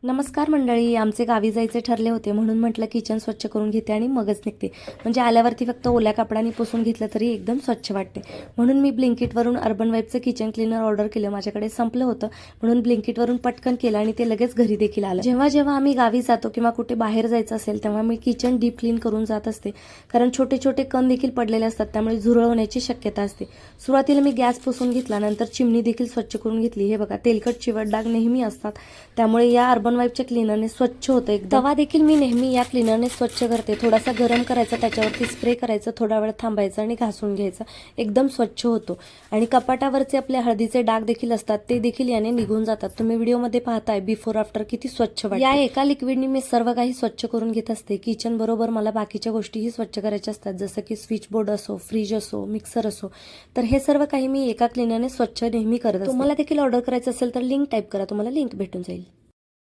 नमस्कार मंडळी. आमचे गावी जायचे ठरले होते म्हणून म्हटलं किचन स्वच्छ करून घेते आणि मगच निघते. म्हणजे आल्यावरती फक्त ओल्या कपड्याने पुसून घेतलं तरी एकदम स्वच्छ वाटते. म्हणून मी ब्लिंकिटवरून अर्बन वाईबचं किचन क्लीनर ऑर्डर केलं. माझ्याकडे संपलं होतं म्हणून ब्लिंकिटवरून पटकन केलं आणि ते लगेच घरी देखील आलं. जेव्हा जेव्हा आम्ही गावी जातो किंवा कुठे बाहेर जायचं असेल तेव्हा मी किचन डीप क्लीन करून जात असते. कारण छोटे छोटे कण देखील पडलेले असतात, त्यामुळे झुरळ होण्याची शक्यता असते. सुरुवातीला मी गॅस पुसून घेतला, नंतर चिमणी देखील स्वच्छ करून घेतली. हे बघा, तेलकट चिवट डाग नेहमी असतात, त्यामुळे या अर्बन वाईबच्या क्लीनरने स्वच्छ होतं एकदम. तवा देखील मी नेहमी या क्लीनरने स्वच्छ करते. थोडासा गरम करायचा, त्याच्यावरती स्प्रे करायचं, थोडा वेळ थांबायचं आणि घासून घ्यायचं. एकदम स्वच्छ होतो. आणि कपाटावरचे आपले हळदीचे डाग देखील असतात, ते देखील याने निघून जातात. तुम्ही व्हिडिओमध्ये पाहताय बिफोर आफ्टर किती स्वच्छ वाटतं. या एका लिक्विडने मी सर्व काही स्वच्छ करून घेत असते. किचन बरोबर मला बाकीच्या गोष्टीही स्वच्छ करायच्या असतात, जसं की स्विच बोर्ड असो, फ्रीज असो, मिक्सर असो. तर हे सर्व काही मी एका क्लीनरने स्वच्छ नेहमी करत असते. तुम्हाला देखील ऑर्डर करायचं असेल तर लिंक टाईप करा, तुम्हाला लिंक भेटून जाईल.